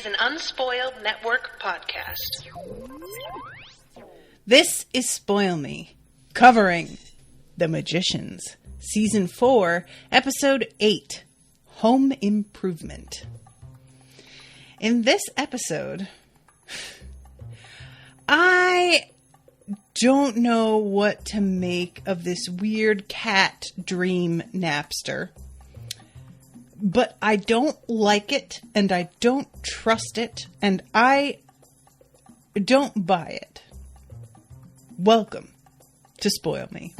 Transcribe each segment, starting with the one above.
an Unspoiled Network podcast. This is Spoil Me, covering The Magicians, Season 4, Episode 8, Home Improvement. In this episode, I don't know what to make of this weird cat dream Napster. But I don't like it, and I don't trust it, and I don't buy it. Welcome to Spoil Me.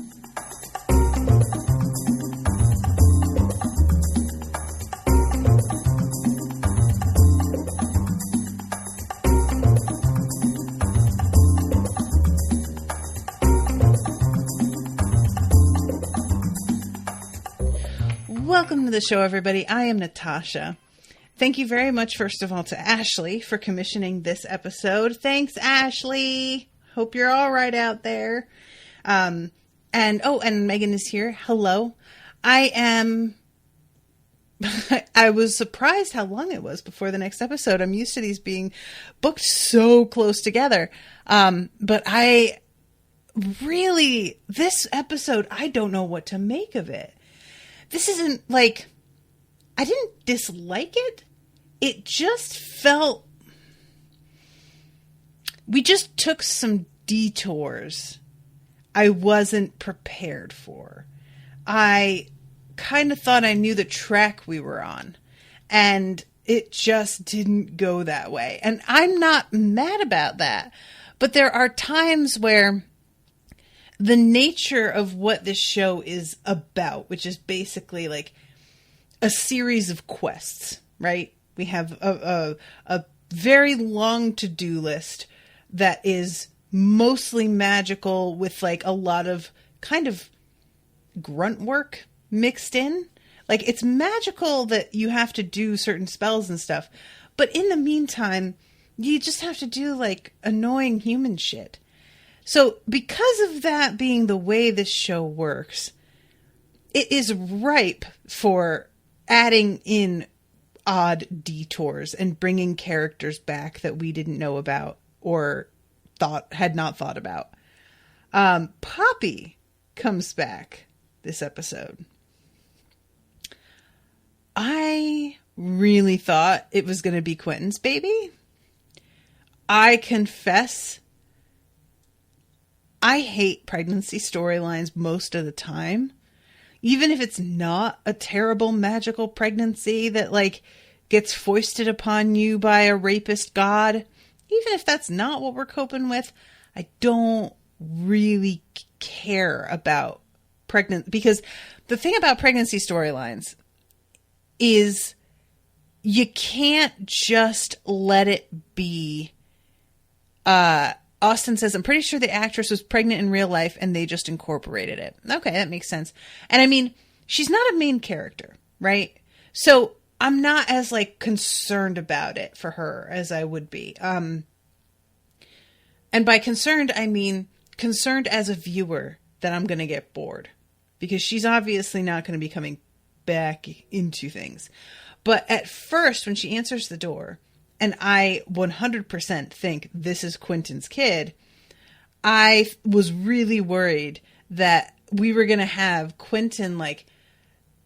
Welcome to the show, everybody. I am Natasha. Thank you very much, first of all, to Ashely for commissioning this episode. Thanks, Ashely. Hope you're all right out there. And Megan is here. Hello. I was surprised how long it was before the next episode. I'm used to these being booked so close together. But this episode, I don't know what to make of it. This isn't like, I didn't dislike it. It just felt, we just took some detours I wasn't prepared for. I kind of thought I knew the track we were on, and it just didn't go that way. And I'm not mad about that, but there are times where the nature of what this show is about, which is basically like a series of quests, right? We have a very long to-do list that is mostly magical with like a lot of kind of grunt work mixed in. Like, it's magical that you have to do certain spells and stuff, but in the meantime, you just have to do like annoying human shit. So because of that being the way this show works, it is ripe for adding in odd detours and bringing characters back that we didn't know about or had not thought about. Poppy comes back this episode. I really thought it was going to be Quentin's baby. I confess, I hate pregnancy storylines most of the time. Even if it's not a terrible magical pregnancy that like gets foisted upon you by a rapist god. Even if that's not what we're coping with, I don't really care about because the thing about pregnancy storylines is you can't just let it be, Austin says, I'm pretty sure the actress was pregnant in real life and they just incorporated it. Okay, that makes sense. And I mean, she's not a main character, right? So I'm not as like concerned about it for her as I would be. And by concerned, I mean concerned as a viewer that I'm going to get bored because she's obviously not going to be coming back into things. But at first, when she answers the door, and I 100% think this is Quentin's kid, I was really worried that we were going to have Quentin, like,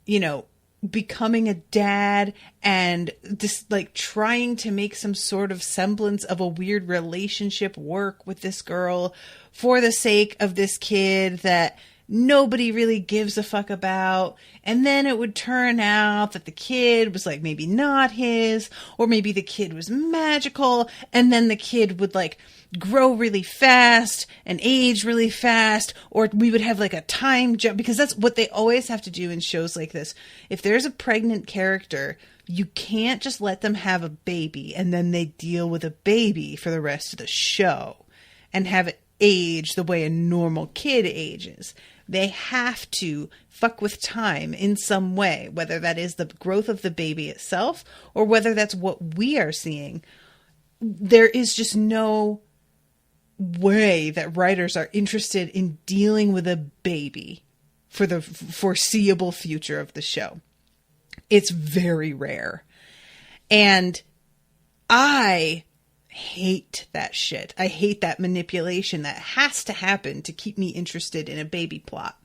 you know, becoming a dad and just like trying to make some sort of semblance of a weird relationship work with this girl for the sake of this kid that nobody really gives a fuck about. And then it would turn out that the kid was like maybe not his, or maybe the kid was magical. And then the kid would like grow really fast and age really fast, or we would have like a time jump, because that's what they always have to do in shows like this. If there's a pregnant character, you can't just let them have a baby and then they deal with a baby for the rest of the show and have it age the way a normal kid ages. They have to fuck with time in some way, whether that is the growth of the baby itself or whether that's what we are seeing. There is just no way that writers are interested in dealing with a baby for the foreseeable future of the show. It's very rare. And I hate that shit. I hate that manipulation that has to happen to keep me interested in a baby plot.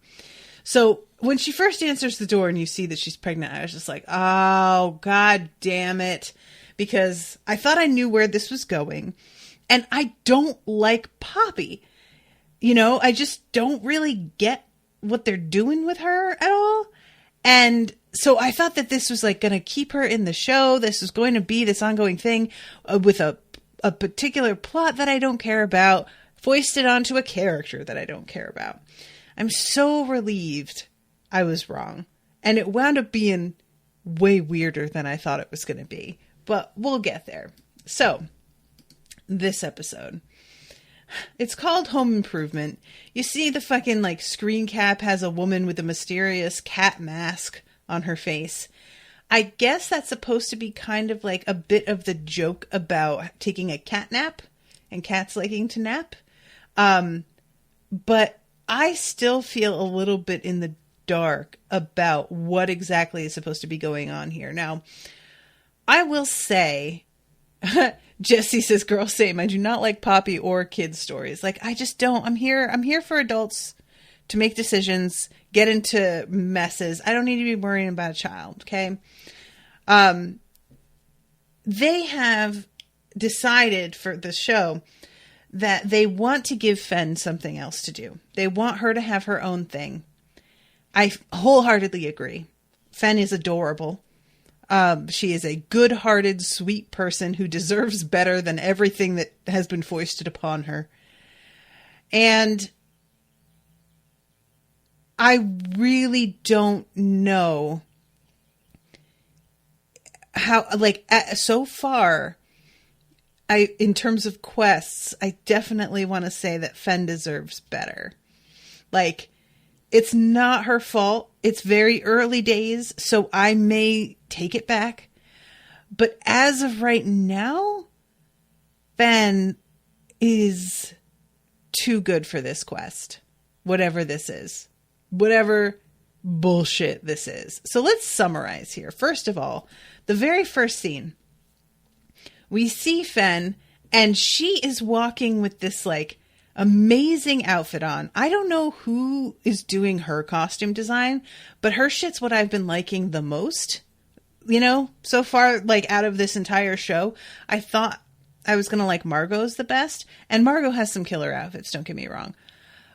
So when she first answers the door and you see that she's pregnant, I was just like, oh, God damn it. Because I thought I knew where this was going. And I don't like Poppy. You know, I just don't really get what they're doing with her at all. And so I thought that this was like going to keep her in the show. This was going to be this ongoing thing with a particular plot that I don't care about, foisted onto a character that I don't care about. I'm so relieved I was wrong. And it wound up being way weirder than I thought it was going to be. But we'll get there. So, this episode. It's called Home Improvement. You see the fucking like screen cap has a woman with a mysterious cat mask on her face. I guess that's supposed to be kind of like a bit of the joke about taking a cat nap and cats liking to nap. But I still feel a little bit in the dark about what exactly is supposed to be going on here. Now, I will say, Jesse says, girl, same. I do not like Poppy or kids stories. Like, I just don't. I'm here for adults to make decisions, get into messes. I don't need to be worrying about a child. Okay. They have decided for the show that they want to give Fen something else to do. They want her to have her own thing. I wholeheartedly agree. Fen is adorable. She is a good-hearted, sweet person who deserves better than everything that has been foisted upon her. And I really don't know how, like, so far, in terms of quests, I definitely want to say that Fen deserves better. Like, it's not her fault. It's very early days, so I may take it back. But as of right now, Fen is too good for this quest. Whatever this is. Whatever bullshit this is. So let's summarize here. First of all, the very first scene. We see Fen, and she is walking with this, like, amazing outfit on. I don't know who is doing her costume design, but her shit's what I've been liking the most, you know, so far, like, out of this entire show. I thought I was going to like Margot's the best, and Margot has some killer outfits, don't get me wrong.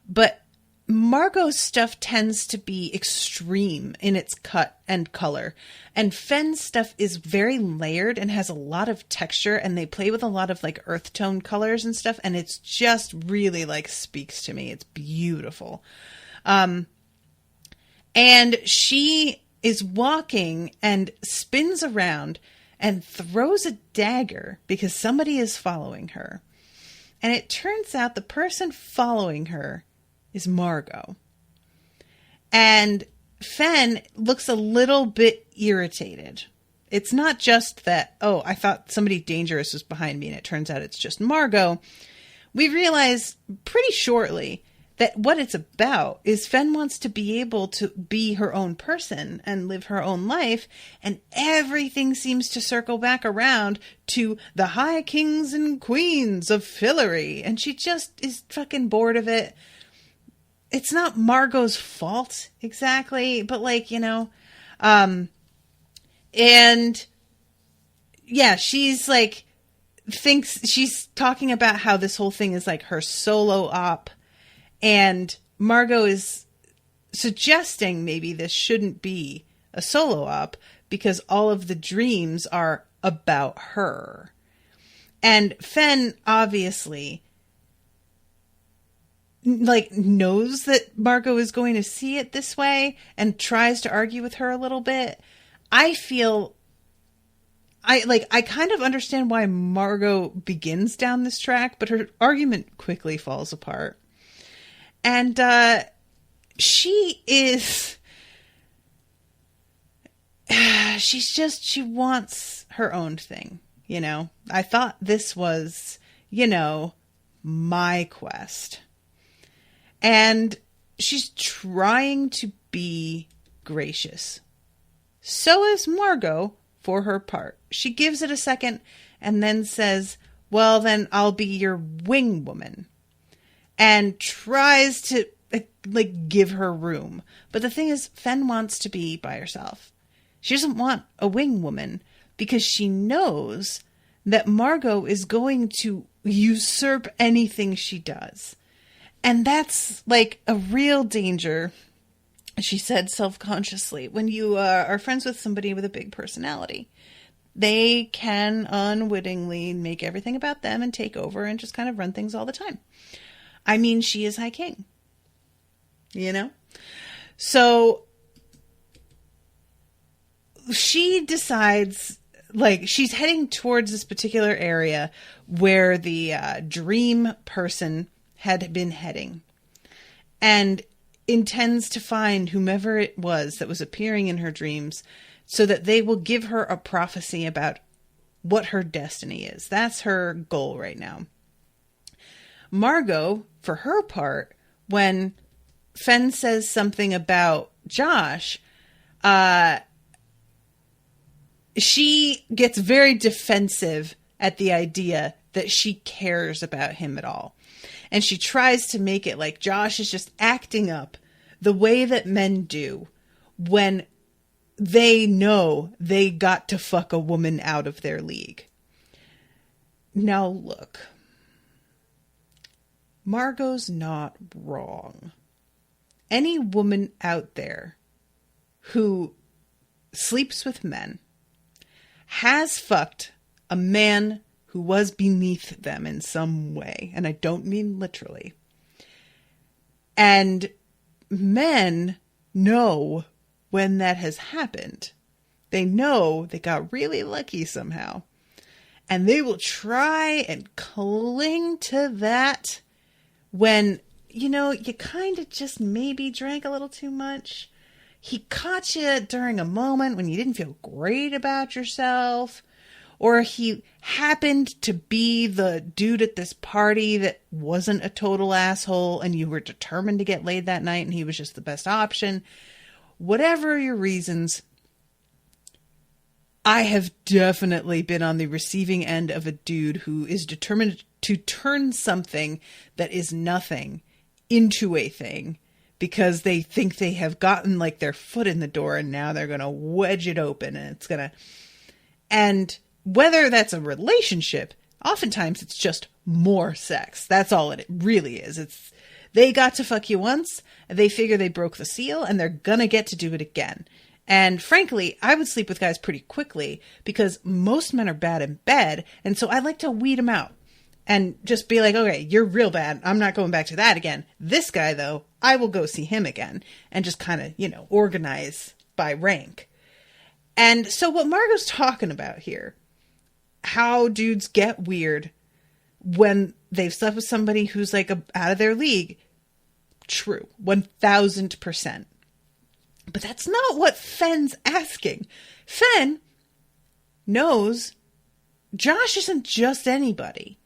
But Margot's stuff tends to be extreme in its cut and color. And Fen's stuff is very layered and has a lot of texture, and they play with a lot of like earth tone colors and stuff. And it's just really like speaks to me. It's beautiful. And she is walking and spins around and throws a dagger because somebody is following her. And it turns out the person following her is Margot. And Fen looks a little bit irritated. It's not just that, oh, I thought somebody dangerous was behind me and it turns out it's just Margot. We realize pretty shortly that what it's about is Fen wants to be able to be her own person and live her own life, and everything seems to circle back around to the high kings and queens of Fillory, and she just is fucking bored of it. It's not Margot's fault exactly, but like, you know, and yeah, she's like, thinks she's talking about how this whole thing is like her solo op, and Margot is suggesting maybe this shouldn't be a solo op because all of the dreams are about her. And Fen obviously like knows that Margot is going to see it this way and tries to argue with her a little bit. I feel I kind of understand why Margot begins down this track, but her argument quickly falls apart. And she wants her own thing, you know. I thought this was, you know, my quest. And she's trying to be gracious. So is Margot for her part. She gives it a second and then says, well, then I'll be your wing woman. And tries to, like, give her room. But the thing is, Fen wants to be by herself. She doesn't want a wing woman because she knows that Margot is going to usurp anything she does. And that's, like, a real danger, she said self-consciously, when you are friends with somebody with a big personality. They can unwittingly make everything about them and take over and just kind of run things all the time. I mean, she is High King. You know? So she decides, like, she's heading towards this particular area where the dream person had been heading. And intends to find whomever it was that was appearing in her dreams so that they will give her a prophecy about what her destiny is. That's her goal right now. Margot, for her part, when Fen says something about Josh, she gets very defensive at the idea that she cares about him at all. And she tries to make it like Josh is just acting up the way that men do when they know they got to fuck a woman out of their league. Now look, Margot's not wrong. Any woman out there who sleeps with men has fucked a man who was beneath them in some way. And I don't mean literally. And men know when that has happened. They know they got really lucky somehow. And they will try and cling to that when, you know, you kind of just maybe drank a little too much. He caught you during a moment when you didn't feel great about yourself. Or he happened to be the dude at this party that wasn't a total asshole and you were determined to get laid that night and he was just the best option. Whatever your reasons, I have definitely been on the receiving end of a dude who is determined to turn something that is nothing into a thing because they think they have gotten like their foot in the door and now they're going to wedge it open and it's going to... And whether that's a relationship, oftentimes it's just more sex. That's all it really is. It's they got to fuck you once, they figure they broke the seal, and they're gonna get to do it again. And frankly, I would sleep with guys pretty quickly because most men are bad in bed, and so I like to weed them out and just be like, okay, you're real bad. I'm not going back to that again. This guy, though, I will go see him again and just kind of, you know, organize by rank. And so what Margot's talking about here, how dudes get weird when they've slept with somebody who's like out of their league. True. 1000%. But that's not what Fen's asking. Fen knows Josh isn't just anybody.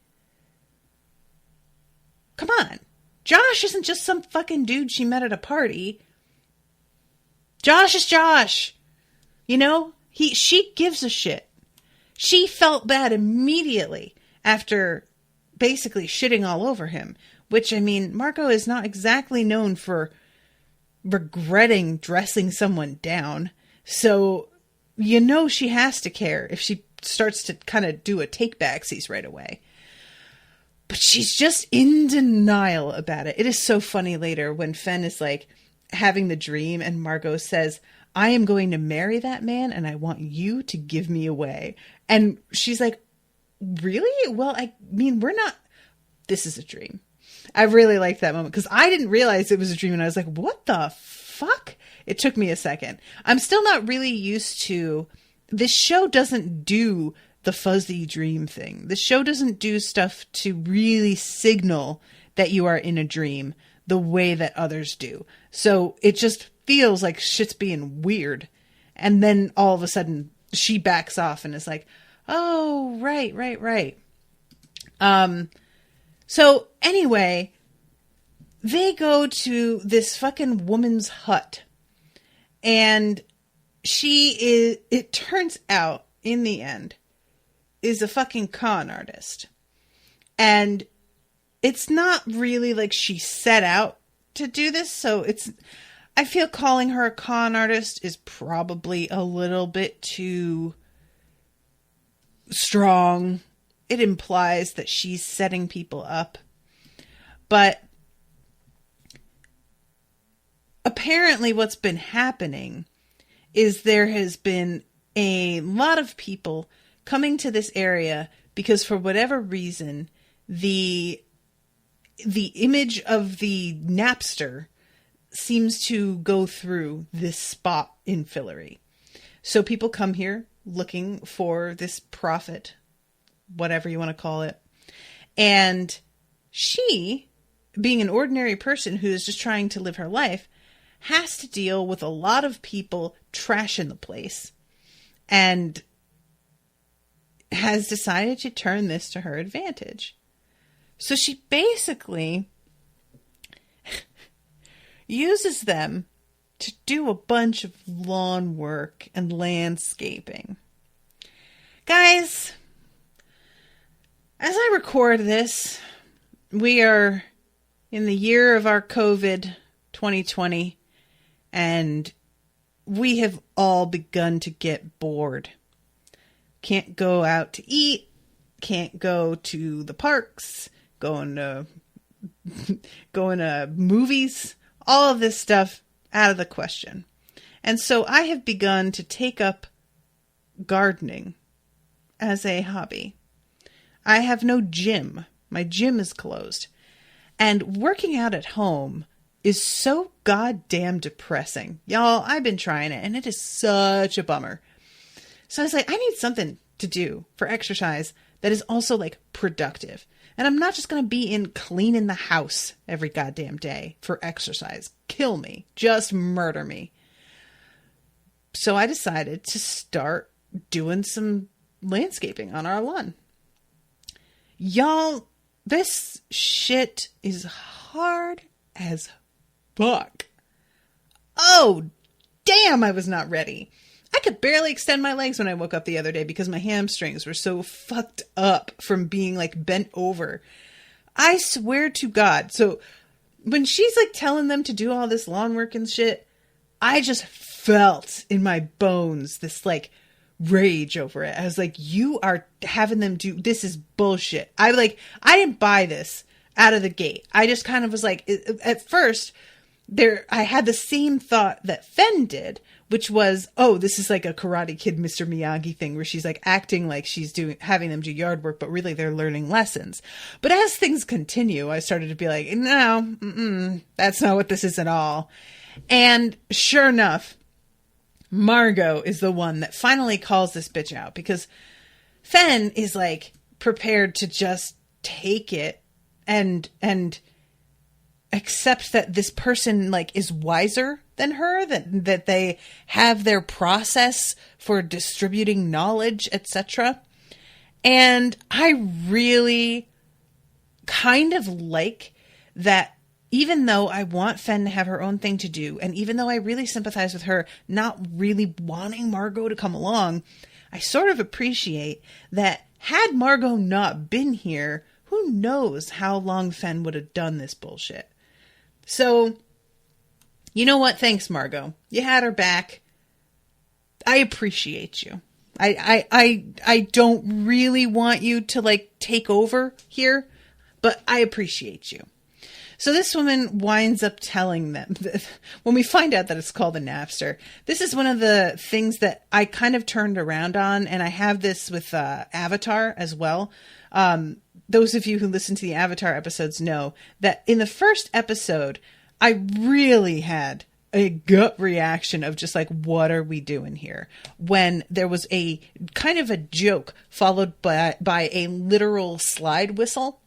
Come on. Josh isn't just some fucking dude she met at a party. Josh is Josh. You know, she gives a shit. She felt bad immediately after basically shitting all over him, which, I mean, Margot is not exactly known for regretting dressing down someone. So, you know, she has to care if she starts to kind of do a take backsies right away. But she's just in denial about it. It is so funny later when Fen is like having the dream and Margot says, I am going to marry that man and I want you to give me away. And she's like, really? Well, I mean, this is a dream. I really liked that moment because I didn't realize it was a dream and I was like, what the fuck? It took me a second. I'm still not really used to, this show doesn't do the fuzzy dream thing. The show doesn't do stuff to really signal that you are in a dream the way that others do. So it just feels like shit's being weird. And then all of a sudden she backs off and is like, oh, right. So anyway, they go to this fucking woman's hut and it turns out in the end, is a fucking con artist. And it's not really like she set out to do this. So I feel calling her a con artist is probably a little bit too strong. It implies that she's setting people up. But apparently what's been happening is there has been a lot of people coming to this area because for whatever reason, the image of the Napster seems to go through this spot in Fillory. So people come here looking for this prophet, whatever you want to call it. And she, being an ordinary person who is just trying to live her life, has to deal with a lot of people trashing the place and has decided to turn this to her advantage. So she basically uses them to do a bunch of lawn work and landscaping. Guys, as I record this, we are in the year of our COVID 2020, and we have all begun to get bored. Can't go out to eat, can't go to the parks, going to movies, all of this stuff out of the question. And so I have begun to take up gardening as a hobby. I have no gym. My gym is closed. And working out at home is so goddamn depressing. Y'all, I've been trying it and it is such a bummer. So I was like, I need something to do for exercise that is also like productive. And I'm not just going to be in cleaning the house every goddamn day for exercise. Kill me. Just murder me. So I decided to start doing some landscaping on our lawn. Y'all, this shit is hard as fuck. Oh, damn, I was not ready. I could barely extend my legs when I woke up the other day because my hamstrings were so fucked up from being like bent over. I swear to God. So when she's like telling them to do all this lawn work and shit, I just felt in my bones this like rage over it. I was like, you are having them do, this is bullshit. I didn't buy this out of the gate. I just kind of was like, at first I had the same thought that Fen did, which was, oh, this is like a Karate Kid Mr. Miyagi thing where she's like acting like she's having them do yard work, but really they're learning lessons. But as things continue, I started to be like, no, that's not what this is at all. And sure enough, Margot is the one that finally calls this bitch out because Fen is like prepared to just take it and accept that this person like is wiser than her, that they have their process for distributing knowledge, etc. And I really kind of like that. Even though I want Fen to have her own thing to do, and even though I really sympathize with her not really wanting Margot to come along, I sort of appreciate that had Margot not been here, who knows how long Fen would have done this bullshit. So, you know what? Thanks, Margot. You had her back. I appreciate you. I don't really want you to like take over here, but I appreciate you. So this woman winds up telling them that when we find out that it's called a Napster, this is one of the things that I kind of turned around on. And I have this with Avatar as well. Those of you who listen to the Avatar episodes know that in the first episode, I really had a gut reaction of just like, what are we doing here? When there was a kind of a joke followed by a literal slide whistle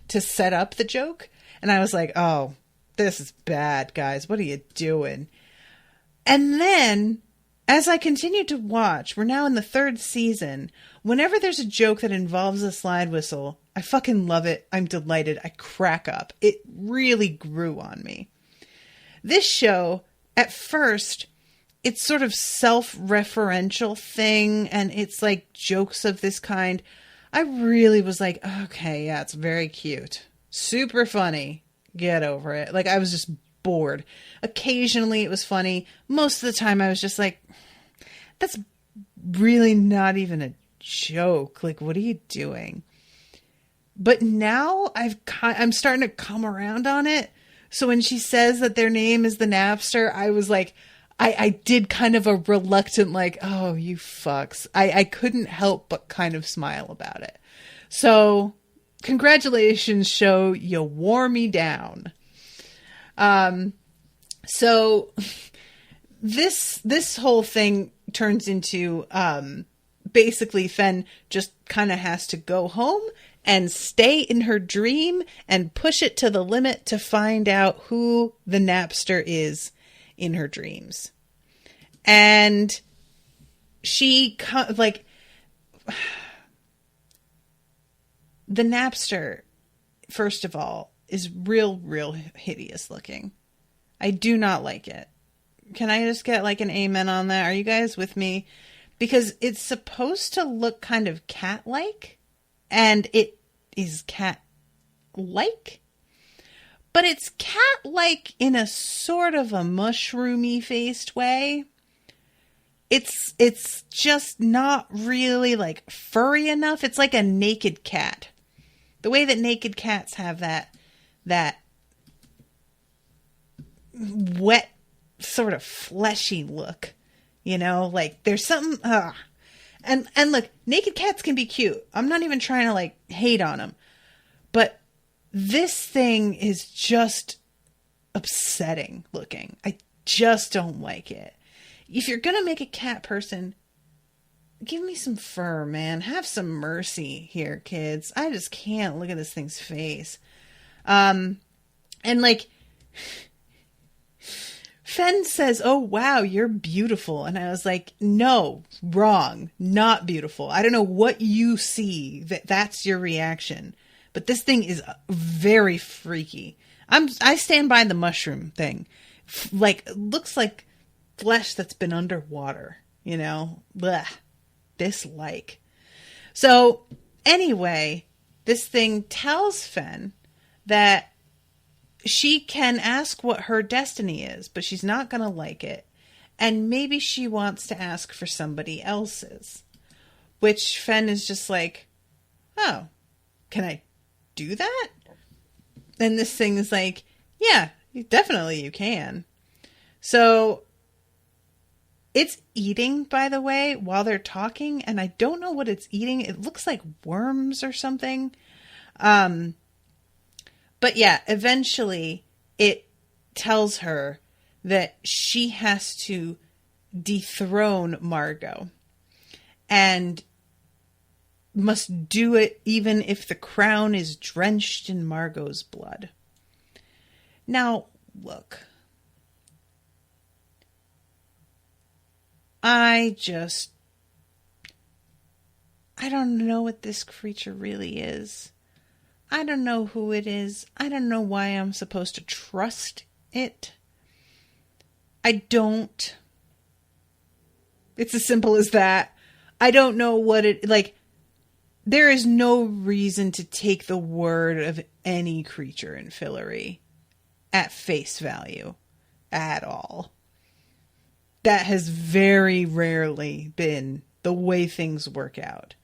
to set up the joke. And I was like, oh, this is bad, guys. What are you doing? And then, as I continued to watch, we're now in the third season. Whenever there's a joke that involves a slide whistle, I fucking love it. I'm delighted. I crack up. It really grew on me. This show, at first, it's sort of self-referential thing, and it's like jokes of this kind. I really was like, okay, yeah, it's very cute. Super funny. Get over it. Like, I was just bored. Occasionally it was funny. Most of the time I was just like, that's really not even a joke. Like, what are you doing? But now I'm starting to come around on it. So when she says that their name is the Napster, I was like, I did kind of a reluctant, like, oh, you fucks. I couldn't help but kind of smile about it. So congratulations, show. You wore me down. So this whole thing turns into, basically Fen just kind of has to go home and stay in her dream and push it to the limit to find out who the Napster is in her dreams. And she, like, the Napster, first of all, is real hideous looking. I do not like it. Can I just get like an amen on that? Are you guys with me? Because it's supposed to look kind of cat-like, and it is cat-like, but it's cat-like in a sort of a mushroomy faced way. It's just not really like furry enough. It's like a naked cat. The way that naked cats have that wet sort of fleshy look, you know, like there's something, and look, naked cats can be cute. I'm not even trying to like hate on them, but this thing is just upsetting looking. I just don't like it. If you're going to make a cat person, give me some fur, man. Have some mercy here, kids. I just can't look at this thing's face. And like, Fen says, oh, wow, you're beautiful. And I was like, no, wrong, not beautiful. I don't know what you see that's your reaction. But this thing is very freaky. I stand by the mushroom thing. Like, looks like flesh that's been underwater, you know? Blech. Dislike. So, anyway, this thing tells Fen that she can ask what her destiny is, but she's not going to like it. And maybe she wants to ask for somebody else's. Which Fen is just like, oh, can I do that? And this thing is like, yeah, definitely you can. So it's eating, by the way, while they're talking. And I don't know what it's eating. It looks like worms or something. But yeah, eventually it tells her that she has to dethrone Margot and must do it even if the crown is drenched in Margot's blood. Now, look. I don't know what this creature really is. I don't know who it is. I don't know why I'm supposed to trust it. I don't. It's as simple as that. I don't know what it, like, there is no reason to take the word of any creature in Fillory at face value at all. That has very rarely been the way things work out.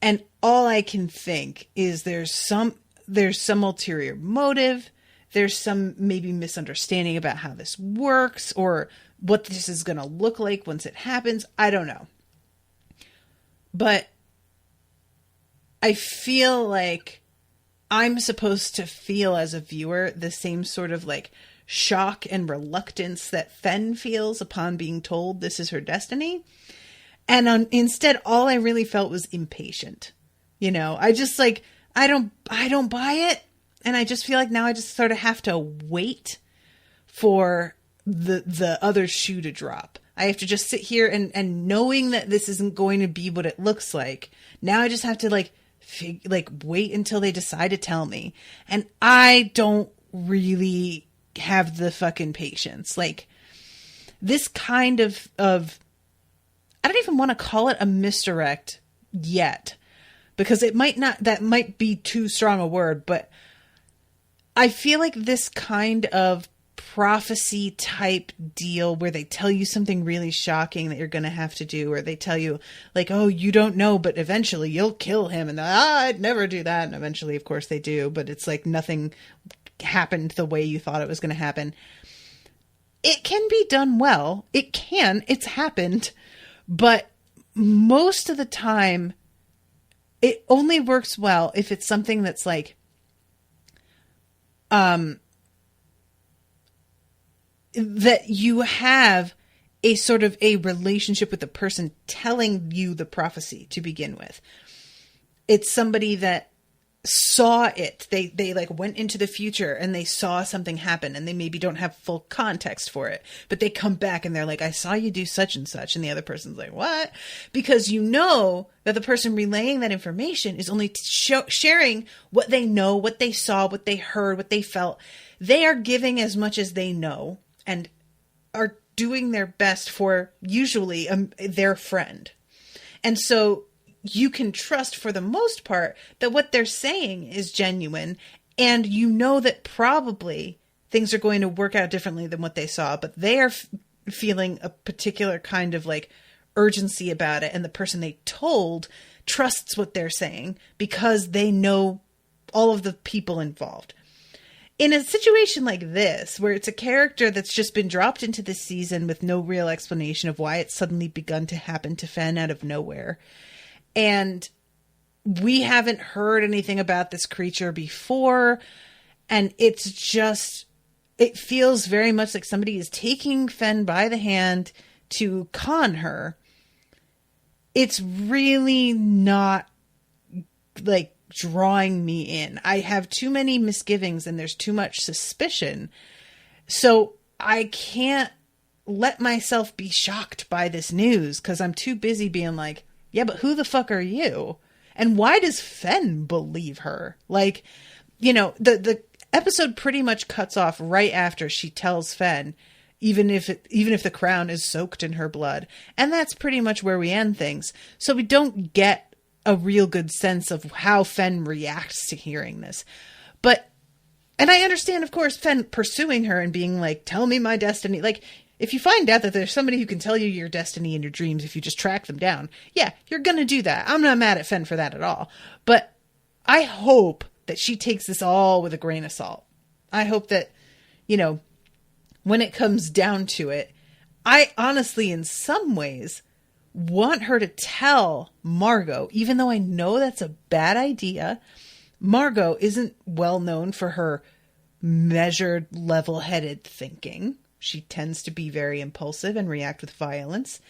And all I can think is there's some ulterior motive. There's some maybe misunderstanding about how this works or what this is going to look like once it happens. I don't know. But I feel like I'm supposed to feel as a viewer the same sort of like shock and reluctance that Fen feels upon being told this is her destiny. And instead, all I really felt was impatient. You know, I just like, I don't buy it. And I just feel like now I just sort of have to wait for the other shoe to drop. I have to just sit here and knowing that this isn't going to be what it looks like. Now I just have to like wait until they decide to tell me. And I don't really have the fucking patience. Like, this kind of I don't even want to call it a misdirect yet, because that might be too strong a word, but I feel like this kind of prophecy type deal where they tell you something really shocking that you're going to have to do, or they tell you like, oh, you don't know, but eventually you'll kill him. And I'd never do that. And eventually, of course, they do. But it's like nothing happened the way you thought it was going to happen. It can be done well. It's happened. But most of the time, it only works well if it's something that's like, that you have a sort of a relationship with the person telling you the prophecy to begin with. It's somebody that saw it. They like went into the future and they saw something happen, and they maybe don't have full context for it, but they come back and they're like, I saw you do such and such. And the other person's like, what? Because you know that the person relaying that information is only sharing what they know, what they saw, what they heard, what they felt. They are giving as much as they know and are doing their best for usually their friend. And so you can trust for the most part that what they're saying is genuine, and you know that probably things are going to work out differently than what they saw, but they are feeling a particular kind of like urgency about it. And the person they told trusts what they're saying because they know all of the people involved. In a situation like this, where it's a character that's just been dropped into the season with no real explanation of why it's suddenly begun to happen to Fen out of nowhere, and we haven't heard anything about this creature before, and it feels very much like somebody is taking Fen by the hand to con her. It's really not like drawing me in. I have too many misgivings and there's too much suspicion. So I can't let myself be shocked by this news because I'm too busy being like, yeah, but who the fuck are you? And why does Fen believe her? Like, you know, the episode pretty much cuts off right after she tells Fen, even if the crown is soaked in her blood. And that's pretty much where we end things. So we don't get a real good sense of how Fen reacts to hearing this. And I understand, of course, Fen pursuing her and being like, tell me my destiny. Like, if you find out that there's somebody who can tell you your destiny in your dreams, if you just track them down, yeah, you're going to do that. I'm not mad at Fen for that at all. But I hope that she takes this all with a grain of salt. I hope that, you know, when it comes down to it, I honestly, in some ways, want her to tell Margot, even though I know that's a bad idea. Margot isn't well known for her measured, level-headed thinking. She tends to be very impulsive and react with violence.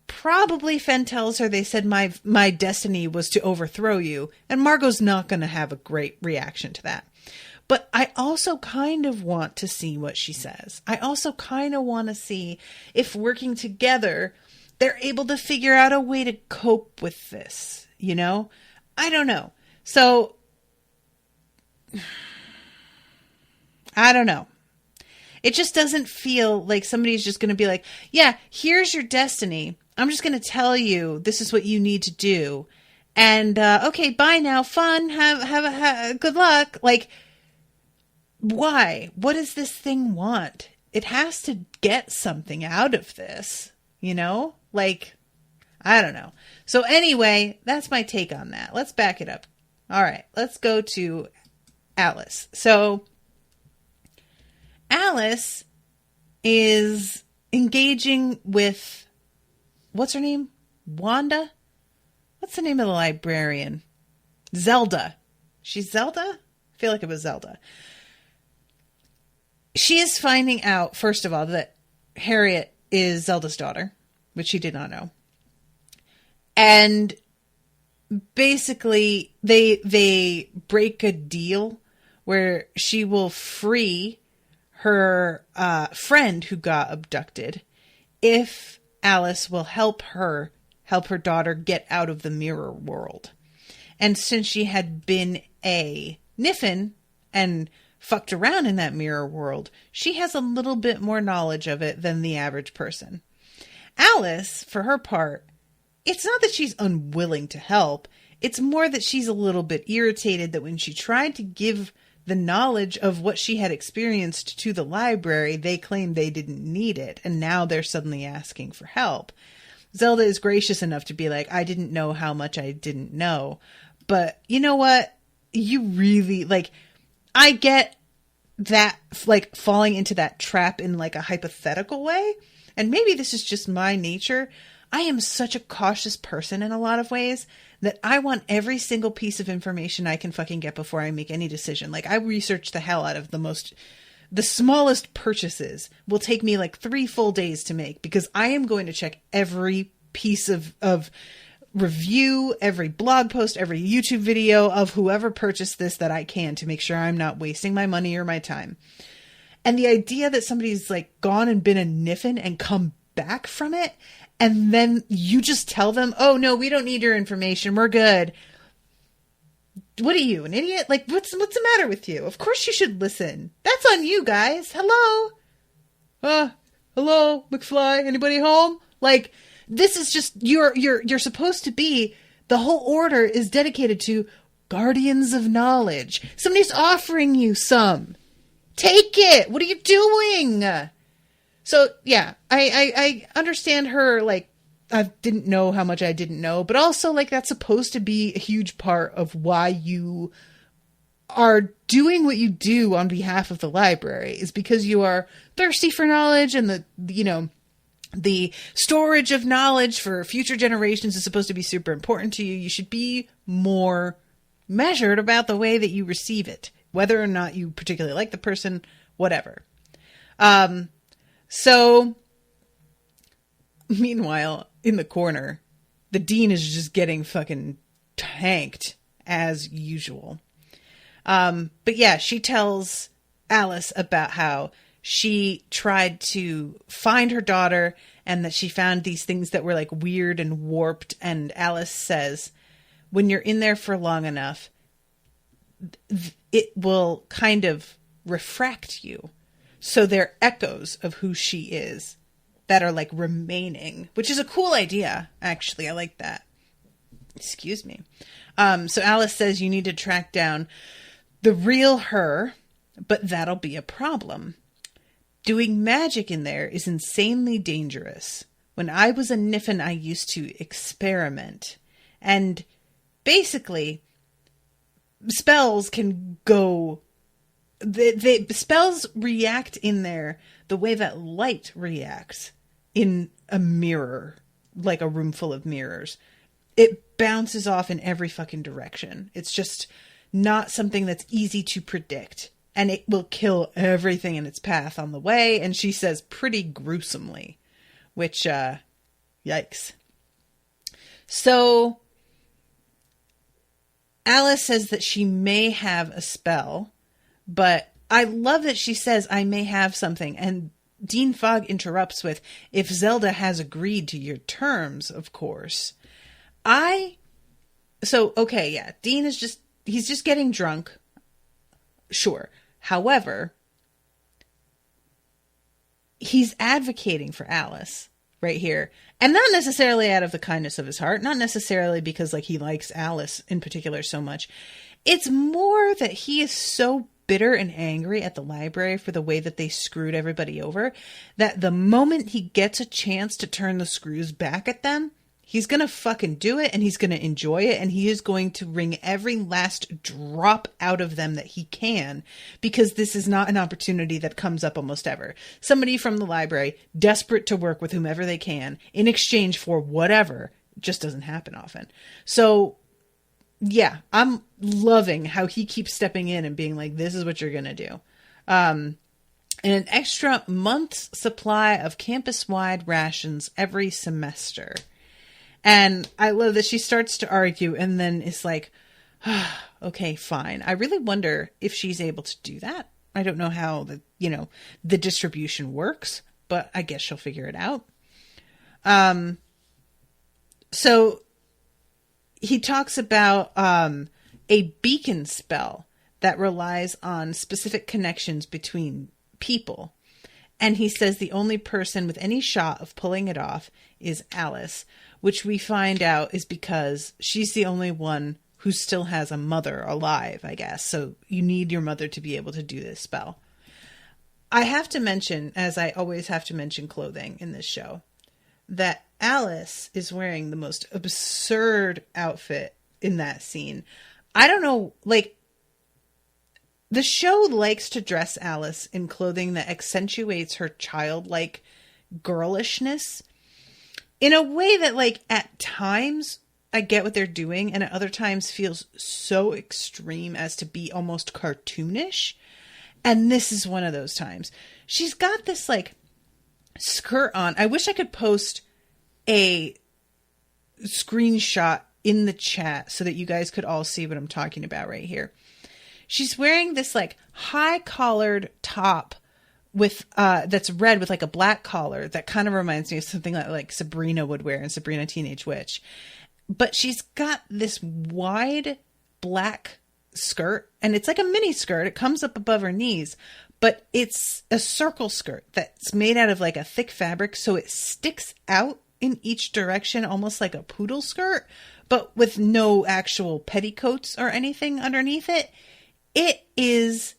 Probably Fen tells her they said my destiny was to overthrow you, and Margot's not going to have a great reaction to that. But I also kind of want to see what she says. I also kind of want to see if working together they're able to figure out a way to cope with this, you know? I don't know. So, I don't know. It just doesn't feel like somebody's just going to be like, yeah, here's your destiny. I'm just going to tell you this is what you need to do. And, okay, bye now. Fun. Have good luck. Like, why? What does this thing want? It has to get something out of this, you know? Like, I don't know. So anyway, that's my take on that. Let's back it up. All right, let's go to Alice. So Alice is engaging with, what's her name? Wanda? What's the name of the librarian? Zelda. She's Zelda? I feel like it was Zelda. She is finding out, first of all, that Harriet is Zelda's daughter, which she did not know. And basically, they break a deal where she will free her friend who got abducted if Alice will help her daughter get out of the mirror world. And since she had been a Niffin and fucked around in that mirror world, she has a little bit more knowledge of it than the average person. Alice, for her part, it's not that she's unwilling to help. It's more that she's a little bit irritated that when she tried to give the knowledge of what she had experienced to the library, they claimed they didn't need it. And now they're suddenly asking for help. Zelda is gracious enough to be like, I didn't know how much I didn't know. But you know what? You really, like, I get that, like, falling into that trap in, like, a hypothetical way. And maybe this is just my nature. I am such a cautious person in a lot of ways that I want every single piece of information I can fucking get before I make any decision. Like, I research the hell out of the smallest purchases will take me like 3 full days to make, because I am going to check every piece of review, every blog post, every YouTube video of whoever purchased this that I can, to make sure I'm not wasting my money or my time. And the idea that somebody's like gone and been a niffin and come back from it, and then you just tell them, oh no, we don't need your information, we're good. What are you, an idiot? Like, what's the matter with you? Of course you should listen. That's on you guys. Hello? Hello, McFly? Anybody home? Like, this is just, you're supposed to be, the whole order is dedicated to guardians of knowledge. Somebody's offering you some. Take it. What are you doing? So, yeah, I understand her, like, I didn't know how much I didn't know, but also, like, that's supposed to be a huge part of why you are doing what you do on behalf of the library, is because you are thirsty for knowledge, and the storage of knowledge for future generations is supposed to be super important to you. You should be more measured about the way that you receive it, whether or not you particularly like the person, whatever. So meanwhile, in the corner, the dean is just getting fucking tanked as usual. But yeah, she tells Alice about how she tried to find her daughter and that she found these things that were like weird and warped. And Alice says, when you're in there for long enough, it will kind of refract you. So they're echoes of who she is that are like remaining, which is a cool idea. Actually, I like that. Excuse me. So Alice says you need to track down the real her, but that'll be a problem. Doing magic in there is insanely dangerous. When I was a Niffin, I used to experiment. And basically, spells can go... spells react in there the way that light reacts in a mirror, like a room full of mirrors. It bounces off in every fucking direction. It's just not something that's easy to predict. And it will kill everything in its path on the way. And she says pretty gruesomely, which, yikes. So Alice says that she may have a spell, but I love that she says, I may have something. And Dean Fogg interrupts with, if Zelda has agreed to your terms, of course. Okay, yeah, Dean is he's just getting drunk. Sure. However, he's advocating for Alice right here. And not necessarily out of the kindness of his heart. Not necessarily because like he likes Alice in particular so much. It's more that he is so bitter and angry at the library for the way that they screwed everybody over, that the moment he gets a chance to turn the screws back at them, he's going to fucking do it, and he's going to enjoy it, and he is going to wring every last drop out of them that he can, because this is not an opportunity that comes up almost ever. Somebody from the library, desperate to work with whomever they can, in exchange for whatever, just doesn't happen often. So yeah, I'm loving how he keeps stepping in and being like, this is what you're going to do. And an extra month's supply of campus-wide rations every semester. And I love that she starts to argue and then is like, okay, fine. I really wonder if she's able to do that. I don't know how the distribution works, but I guess she'll figure it out. So he talks about a beacon spell that relies on specific connections between people. And he says the only person with any shot of pulling it off is Alice, which we find out is because she's the only one who still has a mother alive, I guess. So you need your mother to be able to do this spell. I have to mention, as I always have to mention clothing in this show, that Alice is wearing the most absurd outfit in that scene. I don't know, like, the show likes to dress Alice in clothing that accentuates her childlike girlishness in a way that, like, at times I get what they're doing, and at other times feels so extreme as to be almost cartoonish. And this is one of those times. She's got this, like, skirt on. I wish I could post a screenshot in the chat so that you guys could all see what I'm talking about right here. She's wearing this, like, high collared top with that's red with, like, a black collar that kind of reminds me of something like Sabrina would wear in Sabrina Teenage Witch. But she's got this wide black skirt, and it's like a mini skirt. It comes up above her knees, but it's a circle skirt that's made out of, like, a thick fabric, so it sticks out in each direction, almost like a poodle skirt, but with no actual petticoats or anything underneath it. It is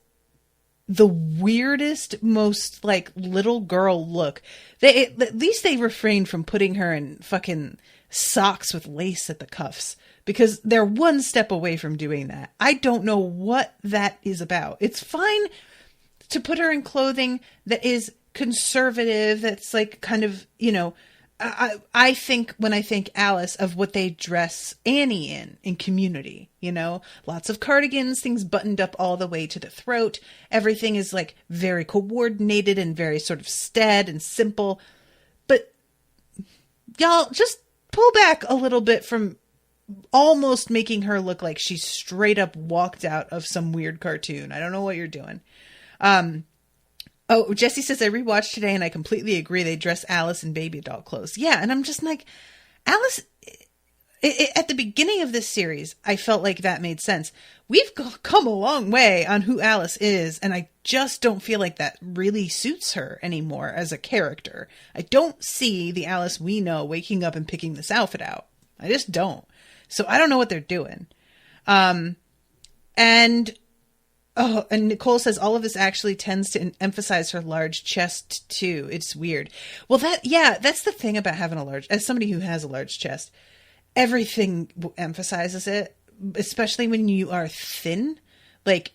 the weirdest, most, like, little girl look. At least they refrained from putting her in fucking socks with lace at the cuffs, because they're one step away from doing that. I don't know what that is about. It's fine to put her in clothing that is conservative, that's, like, kind of, you know, I think when I think Alice of what they dress Annie in Community, you know, lots of cardigans, things buttoned up all the way to the throat. Everything is, like, very coordinated and very sort of stead and simple. But y'all just pull back a little bit from almost making her look like she straight up walked out of some weird cartoon. I don't know what you're doing. Oh, Jesse says, I rewatched today and I completely agree. They dress Alice in baby doll clothes. Yeah. And I'm just like, Alice, at the beginning of this series, I felt like that made sense. We've come a long way on who Alice is, and I just don't feel like that really suits her anymore as a character. I don't see the Alice we know waking up and picking this outfit out. I just don't. So I don't know what they're doing. And Nicole says all of this actually tends to emphasize her large chest too. It's weird. Well, that's the thing about having as somebody who has a large chest, everything emphasizes it, especially when you are thin. Like,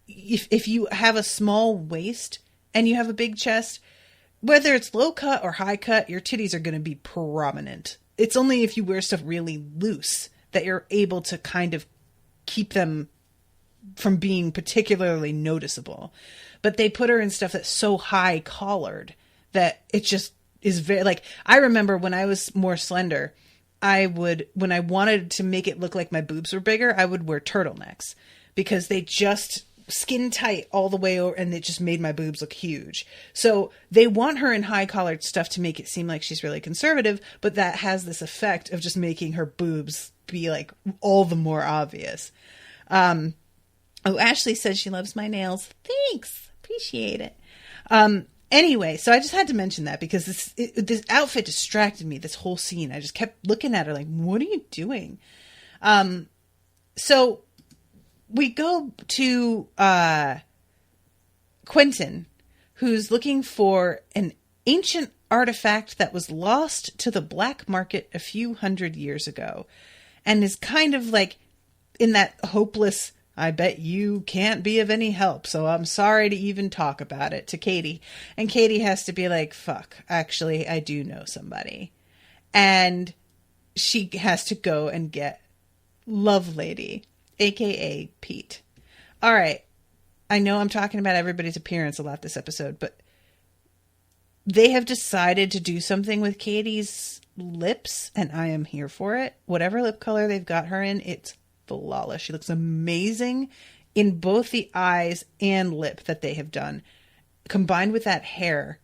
if you have a small waist and you have a big chest, whether it's low cut or high cut, your titties are going to be prominent. It's only if you wear stuff really loose that you're able to kind of keep them from being particularly noticeable. But they put her in stuff that's so high collared that it just is very, like, I remember when I was more slender, when I wanted to make it look like my boobs were bigger, I would wear turtlenecks because they just skin tight all the way over and it just made my boobs look huge. So they want her in high collared stuff to make it seem like she's really conservative, but that has this effect of just making her boobs be, like, all the more obvious. Ashely says she loves my nails. Thanks. Appreciate it. Anyway, so I just had to mention that because this outfit distracted me this whole scene. I just kept looking at her like, what are you doing? So we go to Quentin, who's looking for an ancient artifact that was lost to the black market a few hundred years ago, and is kind of like in that hopeless, I bet you can't be of any help, so I'm sorry to even talk about it, to Katie. And Katie has to be like, fuck, actually, I do know somebody. And she has to go and get Love Lady, a.k.a. Pete. All right. I know I'm talking about everybody's appearance a lot this episode, but they have decided to do something with Katie's lips, and I am here for it. Whatever lip color they've got her in, it's flawless. She looks amazing in both the eyes and lip that they have done. Combined with that hair,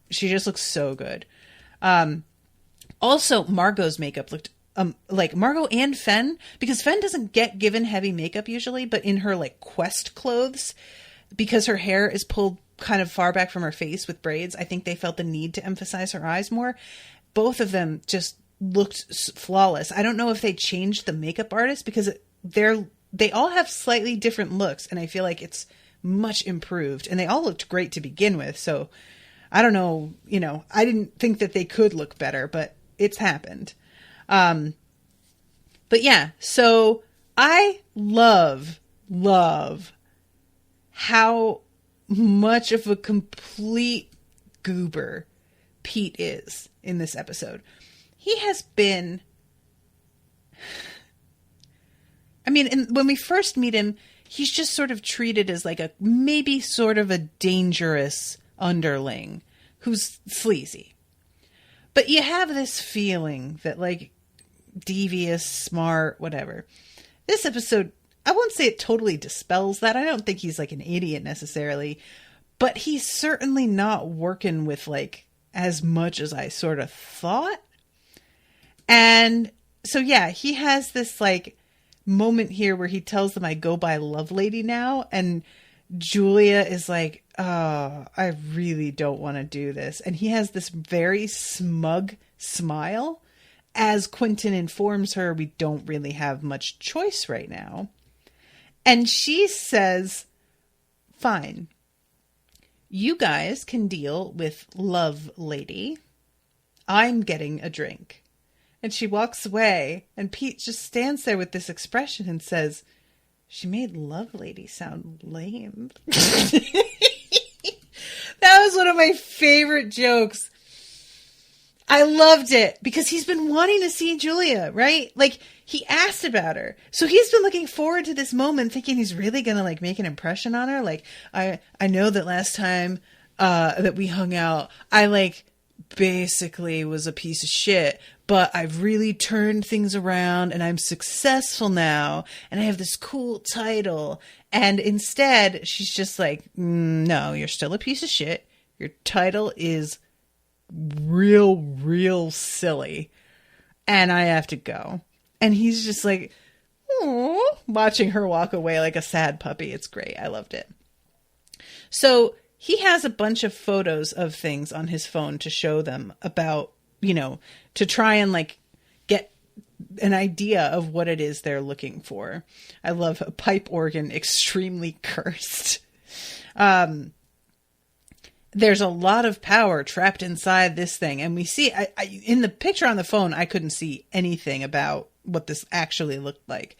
she just looks so good. Also, Margot's makeup looked like Margot and Fen, because Fen doesn't get given heavy makeup usually, but in her like quest clothes, because her hair is pulled kind of far back from her face with braids, I think they felt the need to emphasize her eyes more. Both of them just looked flawless. I don't know if they changed the makeup artist, because they all have slightly different looks, and I feel like it's much improved, and they all looked great to begin with. So I don't know, I didn't think that they could look better, but it's happened. But yeah, so I love how much of a complete goober Pete is in this episode. He has been, when we first meet him, he's just sort of treated as like maybe sort of a dangerous underling who's sleazy. But you have this feeling that like devious, smart, whatever. This episode, I won't say it totally dispels that. I don't think he's like an idiot necessarily, but he's certainly not working with like as much as I sort of thought. And so, yeah, he has this like moment here where he tells them I go by Love Lady now. And Julia is like, oh, I really don't want to do this. And he has this very smug smile as Quentin informs her we don't really have much choice right now. And she says, fine, you guys can deal with Love Lady. I'm getting a drink. And she walks away, and Pete just stands there with this expression and says, she made Love Lady sound lame. That was one of my favorite jokes. I loved it because he's been wanting to see Julia, right? Like, he asked about her. So he's been looking forward to this moment, thinking he's really going to like make an impression on her. Like, I know that last time that we hung out, I like basically was a piece of shit, but I've really turned things around and I'm successful now and I have this cool title. And instead she's just like, no, you're still a piece of shit. Your title is real silly and I have to go. And he's just like, oh, watching her walk away like a sad puppy. It's great. I loved it. So he has a bunch of photos of things on his phone to show them about, to try and like get an idea of what it is they're looking for. I love a pipe organ, extremely cursed. There's a lot of power trapped inside this thing. And we see, in the picture on the phone, I couldn't see anything about what this actually looked like.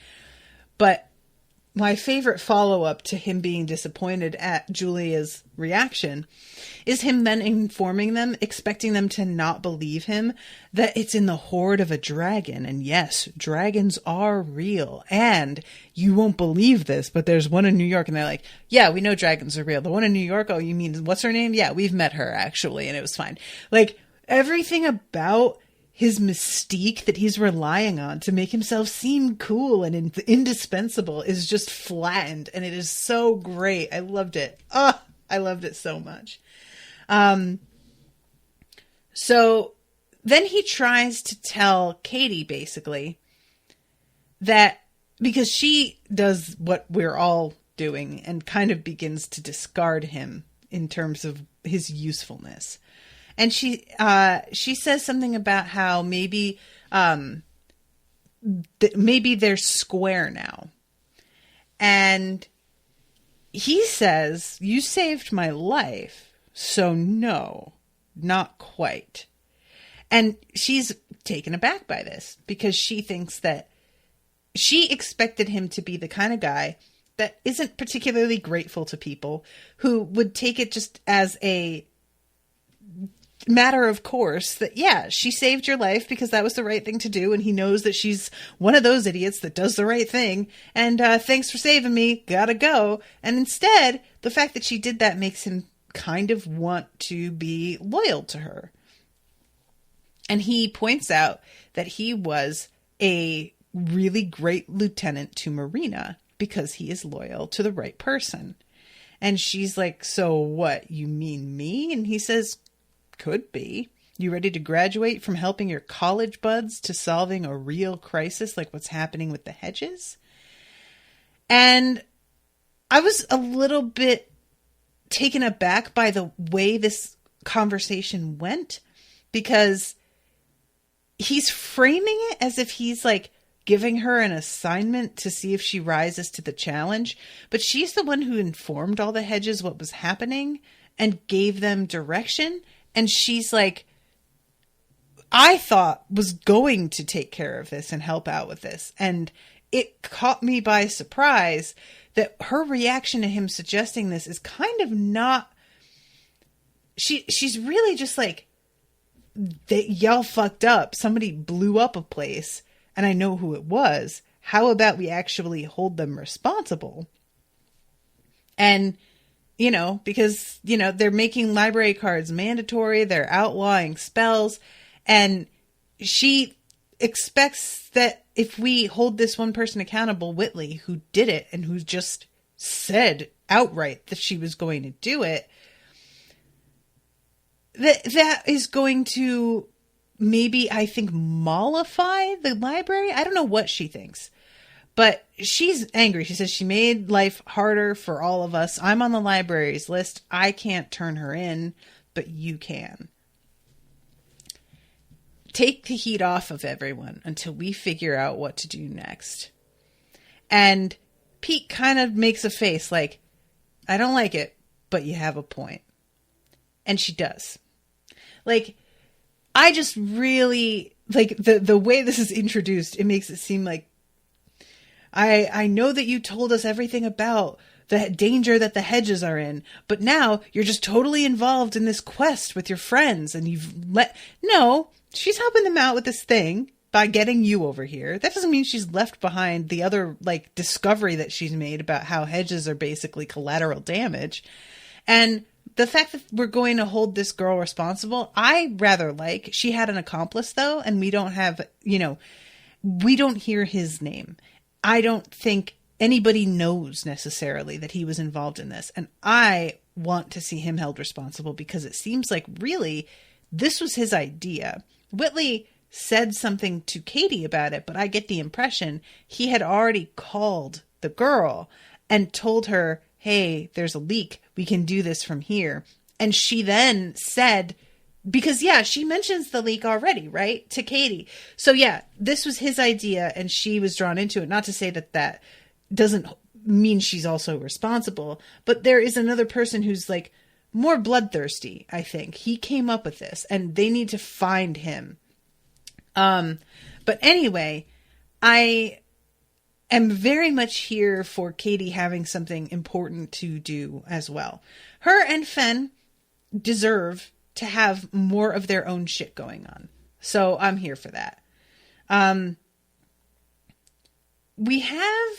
But my favorite follow-up to him being disappointed at Julia's reaction is him then informing them, expecting them to not believe him, that it's in the hoard of a dragon. And yes, dragons are real. And you won't believe this, but there's one in New York. And they're like, yeah, we know dragons are real. The one in New York, oh, you mean, what's her name? Yeah, we've met her, actually. And it was fine. Like, everything about his mystique that he's relying on to make himself seem cool and indispensable is just flattened. And it is so great. I loved it. Oh, I loved it so much. So then he tries to tell Katie basically that because she does what we're all doing and kind of begins to discard him in terms of his usefulness. And she says something about how maybe they're square now. And he says, you saved my life, so no, not quite. And she's taken aback by this because she thinks that she expected him to be the kind of guy that isn't particularly grateful to people, who would take it just as a matter of course that, yeah, she saved your life because that was the right thing to do. And he knows that she's one of those idiots that does the right thing. And thanks for saving me. Gotta go. And instead, the fact that she did that makes him kind of want to be loyal to her. And he points out that he was a really great lieutenant to Marina because he is loyal to the right person. And she's like, so what, you mean me? And he says, could be. You ready to graduate from helping your college buds to solving a real crisis like what's happening with the Hedges? And I was a little bit taken aback by the way this conversation went, because he's framing it as if he's like giving her an assignment to see if she rises to the challenge. But she's the one who informed all the Hedges what was happening and gave them direction. And she's like, I thought was going to take care of this and help out with this. And it caught me by surprise that her reaction to him suggesting this is kind of not, she's really just like, y'all fucked up. Somebody blew up a place and I know who it was. How about we actually hold them responsible? And, you know, because, you know, they're making library cards mandatory. They're outlawing spells. And she expects that if we hold this one person accountable, Whitley, who did it and who just said outright that she was going to do it, that is going to maybe, I think, mollify the library. I don't know what she thinks, but she's angry. She says she made life harder for all of us. I'm on the library's list. I can't turn her in, but you can. Take the heat off of everyone until we figure out what to do next. And Pete kind of makes a face like, I don't like it, but you have a point. And she does. Like, I just really, like, the way this is introduced, it makes it seem like, I know that you told us everything about the danger that the Hedges are in, but now you're just totally involved in this quest with your friends and no, she's helping them out with this thing by getting you over here. That doesn't mean she's left behind the other, like, discovery that she's made about how Hedges are basically collateral damage. And the fact that we're going to hold this girl responsible, I rather like. She had an accomplice, though, and we don't have, you know, we don't hear his name. I don't think anybody knows necessarily that he was involved in this. And I want to see him held responsible because it seems like really this was his idea. Whitley said something to Katie about it, but I get the impression he had already called the girl and told her, hey, there's a leak. We can do this from here. And she then said, because, yeah, she mentions the leak already, right, to Katie. So, yeah, this was his idea and she was drawn into it. Not to say that that doesn't mean she's also responsible, but there is another person who's like more bloodthirsty, I think. He came up with this and they need to find him. But anyway, I am very much here for Katie having something important to do as well. Her and Fen deserve to have more of their own shit going on. So I'm here for that. We have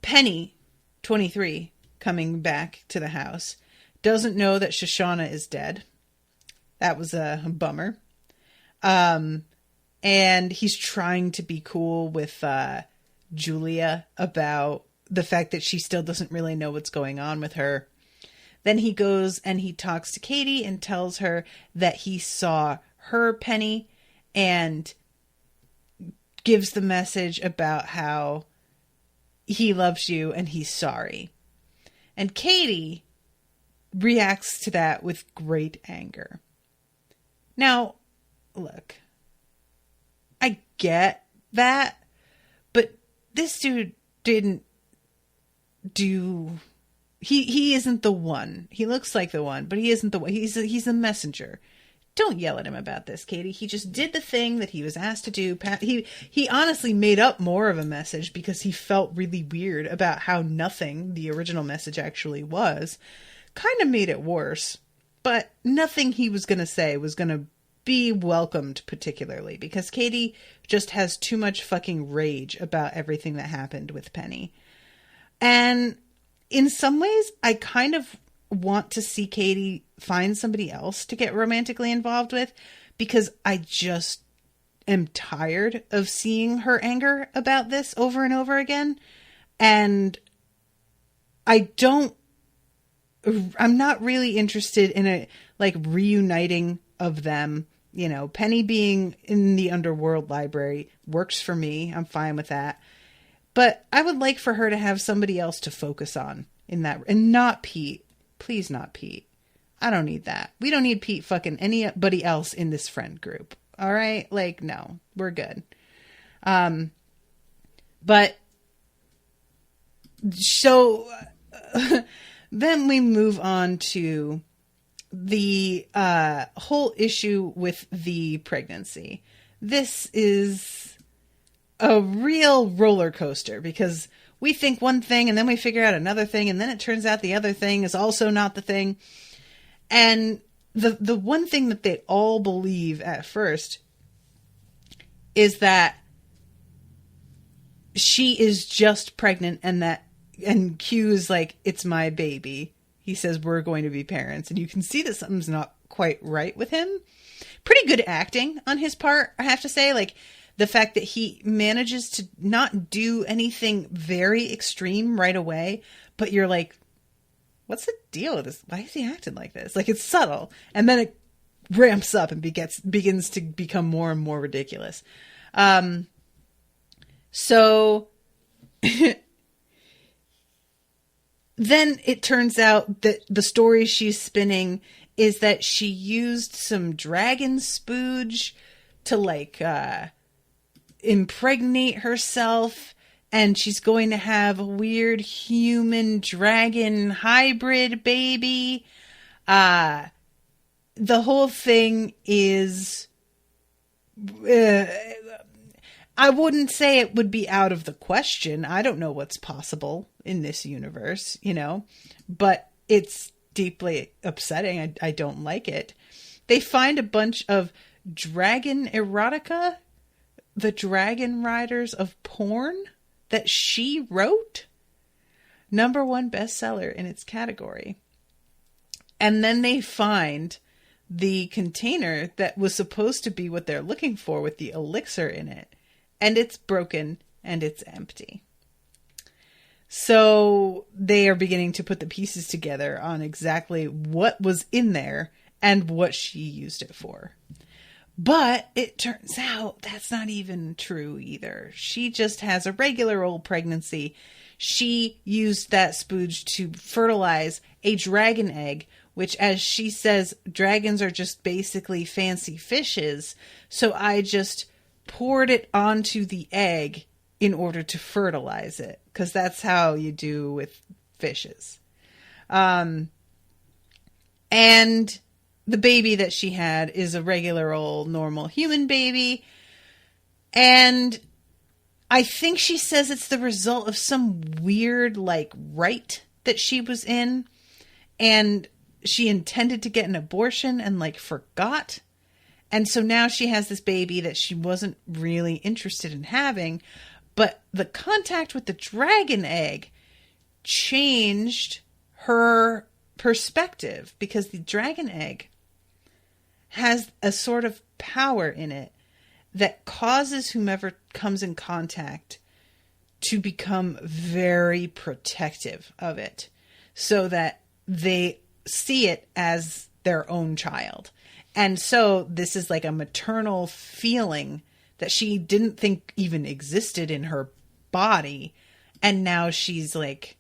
Penny, 23, coming back to the house. Doesn't know that Shoshana is dead. That was a bummer. And he's trying to be cool with Julia about the fact that she still doesn't really know what's going on with her. Then he goes and he talks to Katie and tells her that he saw her, Penny, and gives the message about how he loves you and he's sorry. And Katie reacts to that with great anger. Now, look, I get that, but this dude didn't do... He isn't the one. He looks like the one, but he isn't the one. He's a messenger. Don't yell at him about this, Katie. He just did the thing that he was asked to do. He honestly made up more of a message because he felt really weird about how nothing the original message actually was. Kind of made it worse, but nothing he was going to say was going to be welcomed particularly because Katie just has too much fucking rage about everything that happened with Penny. And in some ways, I kind of want to see Katie find somebody else to get romantically involved with because I just am tired of seeing her anger about this over and over again. And I'm not really interested in reuniting of them. You know, Penny being in the underworld library works for me. I'm fine with that. But I would like for her to have somebody else to focus on in that, and not Pete. Please, not Pete. I don't need that. We don't need Pete fucking anybody else in this friend group. All right? Like, no, we're good. But so then we move on to the whole issue with the pregnancy. This is a real roller coaster because we think one thing and then we figure out another thing, and then it turns out the other thing is also not the thing. And the one thing that they all believe at first is that she is just pregnant, and Q is like, it's my baby. He says, we're going to be parents. And you can see that something's not quite right with him. Pretty good acting on his part, I have to say. Like, the fact that he manages to not do anything very extreme right away, but you're like, what's the deal with this? Why is he acting like this? Like, it's subtle. And then it ramps up and begins to become more and more ridiculous. So then it turns out that the story she's spinning is that she used some dragon spooge to, like, impregnate herself, and she's going to have a weird human dragon hybrid baby. The whole thing is, I wouldn't say it would be out of the question. I don't know what's possible in this universe, you know, but it's deeply upsetting. I don't like it. They find a bunch of dragon erotica, the dragon riders of porn that she wrote. #1 bestseller in its category. And then they find the container that was supposed to be what they're looking for with the elixir in it. And it's broken and it's empty. So they are beginning to put the pieces together on exactly what was in there and what she used it for. But it turns out that's not even true either. She just has a regular old pregnancy. She used that spooge to fertilize a dragon egg, which, as she says, dragons are just basically fancy fishes. So I just poured it onto the egg in order to fertilize it, because that's how you do with fishes. And the baby that she had is a regular old normal human baby. And I think she says it's the result of some weird, like, rite that she was in. And she intended to get an abortion and, like, forgot. And so now she has this baby that she wasn't really interested in having. But the contact with the dragon egg changed her perspective, because the dragon egg has a sort of power in it that causes whomever comes in contact to become very protective of it, so that they see it as their own child. And so this is like a maternal feeling that she didn't think even existed in her body. And now she's like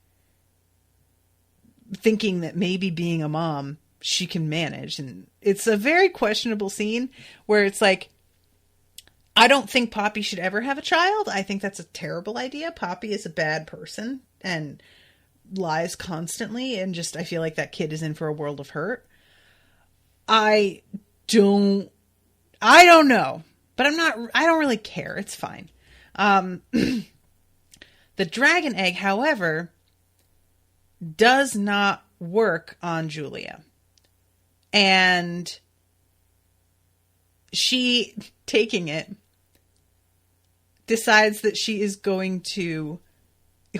thinking that maybe being a mom, she can manage. And it's a very questionable scene where it's like, I don't think Poppy should ever have a child. I think that's a terrible idea. Poppy is a bad person and lies constantly. And just, I feel like that kid is in for a world of hurt. I don't know, but I don't really care. It's fine. The dragon egg, however, does not work on Julia. And she, taking it, decides that she is going to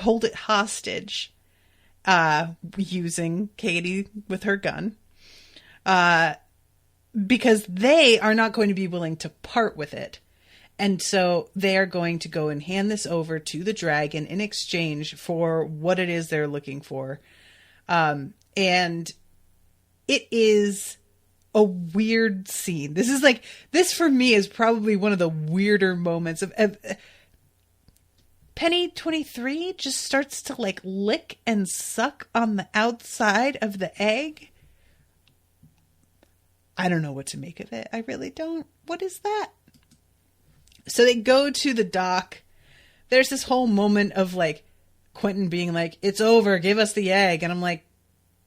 hold it hostage, using Katie with her gun, because they are not going to be willing to part with it. And so they are going to go and hand this over to the dragon in exchange for what it is they're looking for. And it is a weird scene. This for me is probably one of the weirder moments of Penny 23 just starts to like lick and suck on the outside of the egg. I don't know what to make of it. I really don't. What is that? So they go to the dock. There's this whole moment of like Quentin being like, it's over, give us the egg. And I'm like,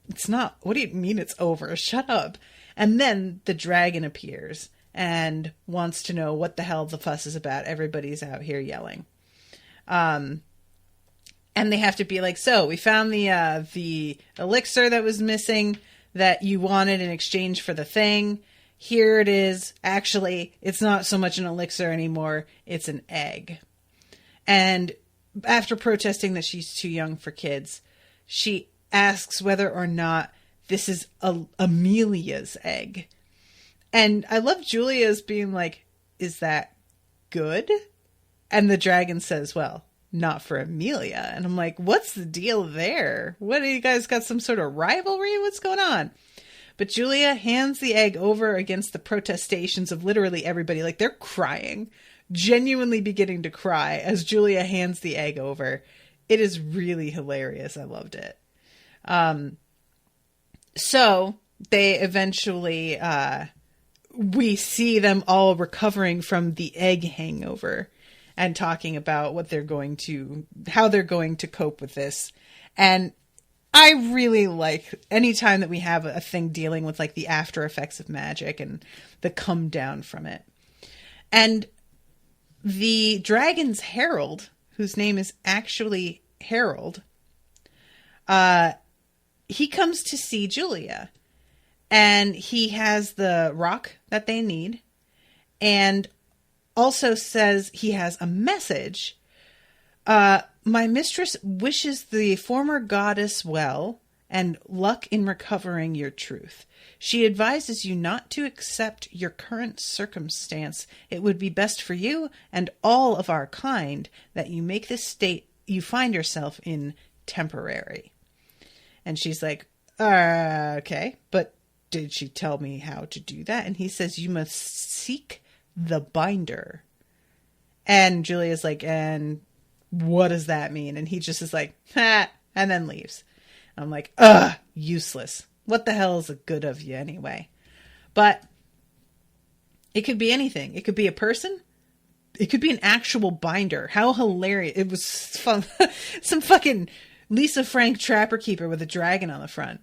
it's not. What do you mean it's over? Shut up. And then the dragon appears and wants to know what the hell the fuss is about. Everybody's out here yelling. And they have to be like, so we found the elixir that was missing that you wanted in exchange for the thing. Here it is. Actually, it's not so much an elixir anymore. It's an egg. And after protesting that she's too young for kids, she asks whether or not this is Amelia's egg. And I love Julia's being like, is that good? And the dragon says, well, not for Amelia. And I'm like, what's the deal there? What, do you guys got some sort of rivalry? What's going on? But Julia hands the egg over against the protestations of literally everybody. Like, they're crying, genuinely beginning to cry as Julia hands the egg over. It is really hilarious. I loved it. So they eventually, we see them all recovering from the egg hangover and talking about how they're going to cope with this. And I really like anytime that we have a thing dealing with like the after effects of magic and the come down from it. And the dragon's herald, whose name is actually Harold, he comes to see Julia, and he has the rock that they need, and also says he has a message. My mistress wishes the former goddess well and luck in recovering your truth. She advises you not to accept your current circumstance. It would be best for you and all of our kind that you make this state you find yourself in temporary. And she's like, okay, but did she tell me how to do that? And he says, you must seek the binder. And Julia's like, and what does that mean? And he just is like, ha, and then leaves. I'm like, useless. What the hell is the good of you anyway? But it could be anything. It could be a person. It could be an actual binder. How hilarious. It was fun. Some fucking Lisa Frank Trapper Keeper with a dragon on the front.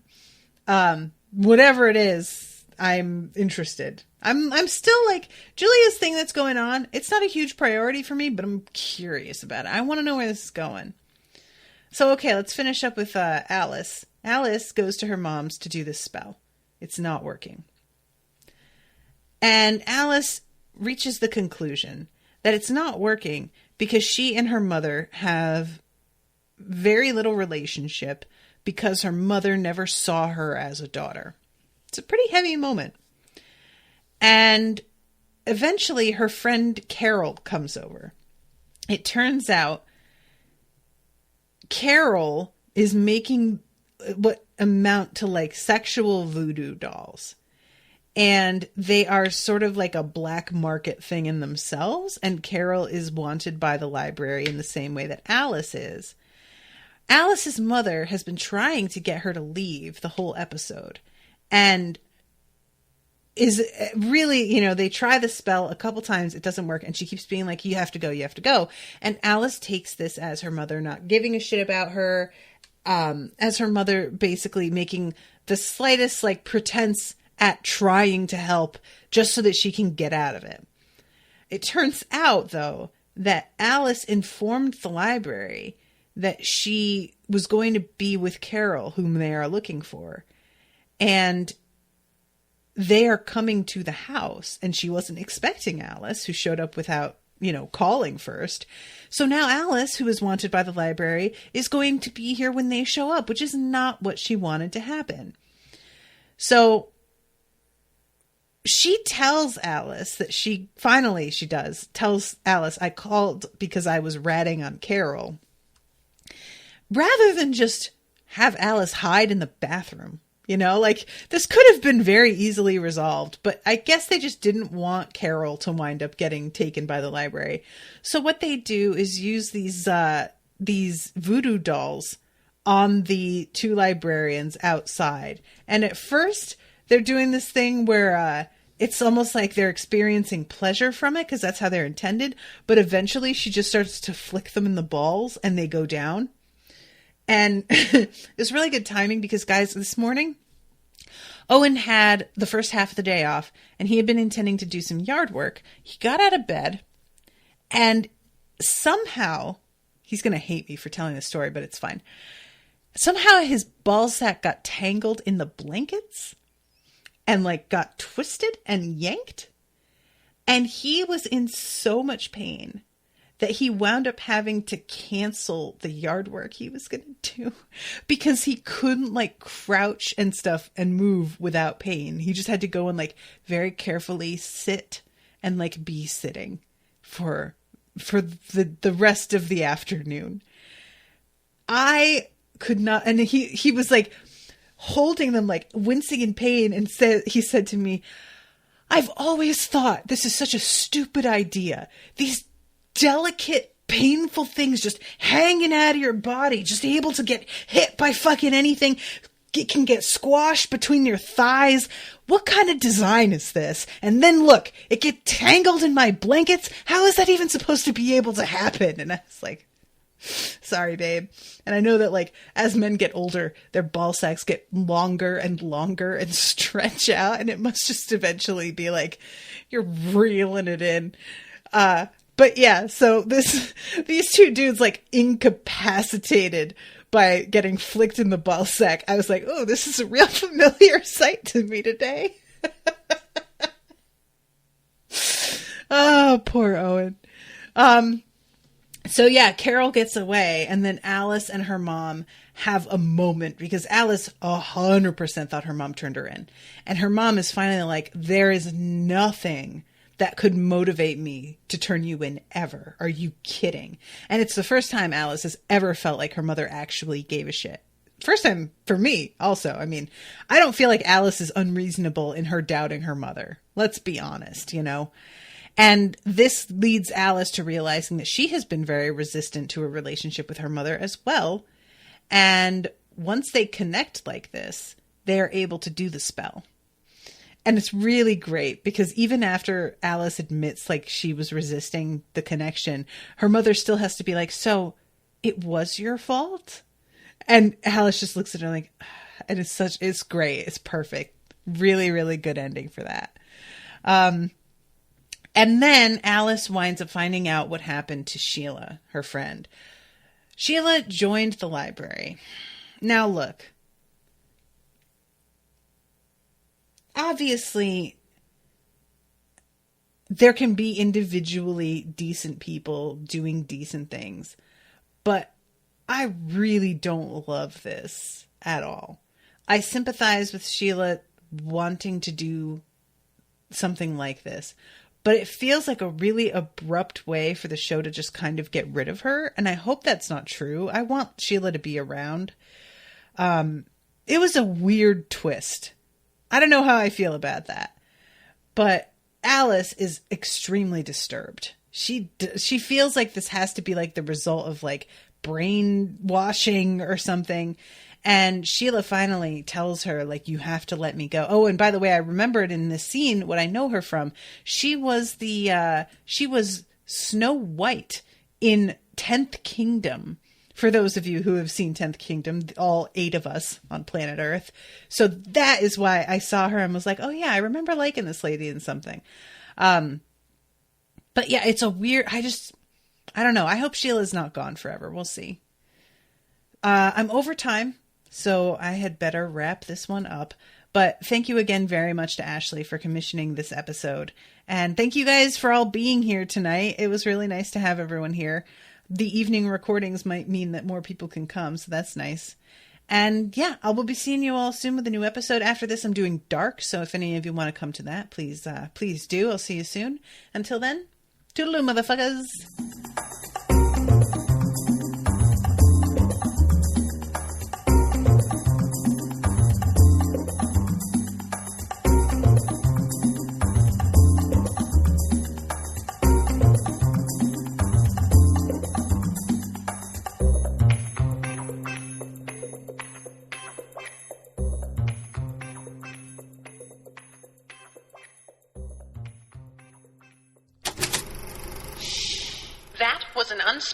Whatever it is, I'm interested. I'm still like, Julia's thing that's going on, it's not a huge priority for me, but I'm curious about it. I want to know where this is going. So, okay, let's finish up with Alice. Alice goes to her mom's to do this spell. It's not working. And Alice reaches the conclusion that it's not working because she and her mother have very little relationship because her mother never saw her as a daughter. It's a pretty heavy moment. And eventually her friend Carol comes over. It turns out Carol is making what amount to like sexual voodoo dolls. And they are sort of like a black market thing in themselves. And Carol is wanted by the library in the same way that Alice is. Alice's mother has been trying to get her to leave the whole episode. And is really, they try the spell a couple times. It doesn't work. And she keeps being like, you have to go, you have to go. And Alice takes this as her mother not giving a shit about her. As her mother basically making the slightest like pretense at trying to help just so that she can get out of it. It turns out, though, that Alice informed the library that she was going to be with Carol, whom they are looking for. And they are coming to the house, and she wasn't expecting Alice, who showed up without, calling first. So now Alice, who is wanted by the library, is going to be here when they show up, which is not what she wanted to happen. So she tells Alice that tells Alice, I called because I was ratting on Carol. Rather than just have Alice hide in the bathroom. You know, like this could have been very easily resolved, but I guess they just didn't want Carol to wind up getting taken by the library. So what they do is use these voodoo dolls on the two librarians outside. And at first they're doing this thing where, it's almost like they're experiencing pleasure from it because that's how they're intended. But eventually she just starts to flick them in the balls and they go down. And it's really good timing because, guys, this morning, Owen had the first half of the day off and he had been intending to do some yard work. He got out of bed and somehow, he's going to hate me for telling this story, but it's fine. Somehow his ball sack got tangled in the blankets and like got twisted and yanked. And he was in so much pain that he wound up having to cancel the yard work he was going to do because he couldn't like crouch and stuff and move without pain. He just had to go and like very carefully sit and like be sitting for the rest of the afternoon. I could not. And he was like holding them, like wincing in pain. And he said to me, I've always thought this is such a stupid idea. These delicate, painful things just hanging out of your body, just able to get hit by fucking anything. It can get squashed between your thighs. What kind of design is this? And then look, it get tangled in my blankets. How is that even supposed to be able to happen? And I was like, sorry, babe. And I know that like as men get older, their ball sacks get longer and longer and stretch out. And it must just eventually be like, you're reeling it in. But yeah, so these two dudes like incapacitated by getting flicked in the ball sack. I was like, oh, this is a real familiar sight to me today. Oh, poor Owen. So yeah, Carol gets away and then Alice and her mom have a moment because Alice 100% thought her mom turned her in. And her mom is finally like, there is nothing that could motivate me to turn you in ever. Are you kidding? And it's the first time Alice has ever felt like her mother actually gave a shit. First time for me also. I mean, I don't feel like Alice is unreasonable in her doubting her mother. Let's be honest, you know? And this leads Alice to realizing that she has been very resistant to a relationship with her mother as well. And once they connect like this, they are able to do the spell. And it's really great because even after Alice admits like she was resisting the connection, her mother still has to be like, so it was your fault? And Alice just looks at her like, and it's great. It's perfect. Really, really good ending for that. And then Alice winds up finding out what happened to Sheila, her friend. Sheila joined the library. Now look, obviously there can be individually decent people doing decent things, but I really don't love this at all. I sympathize with Sheila wanting to do something like this, but it feels like a really abrupt way for the show to just kind of get rid of her. And I hope that's not true. I want Sheila to be around. It was a weird twist. I don't know how I feel about that. But Alice is extremely disturbed. She feels like this has to be like the result of like brainwashing or something. And Sheila finally tells her, like, you have to let me go. Oh, and by the way, I remembered in this scene what I know her from. She was she was Snow White in 10th Kingdom. For those of you who have seen 10th Kingdom, all 8 of us on planet Earth. So that is why I saw her and was like, oh yeah, I remember liking this lady in something. But yeah, it's a weird, I don't know. I hope Sheila's not gone forever. We'll see. I'm over time, so I had better wrap this one up. But thank you again very much to Ashely for commissioning this episode. And thank you guys for all being here tonight. It was really nice to have everyone here. The evening recordings might mean that more people can come, so that's nice. And yeah, I will be seeing you all soon with a new episode. After this, I'm doing Dark, so if any of you want to come to that, please do. I'll see you soon. Until then, toodaloo, motherfuckers.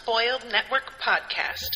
Spoiled Network podcast.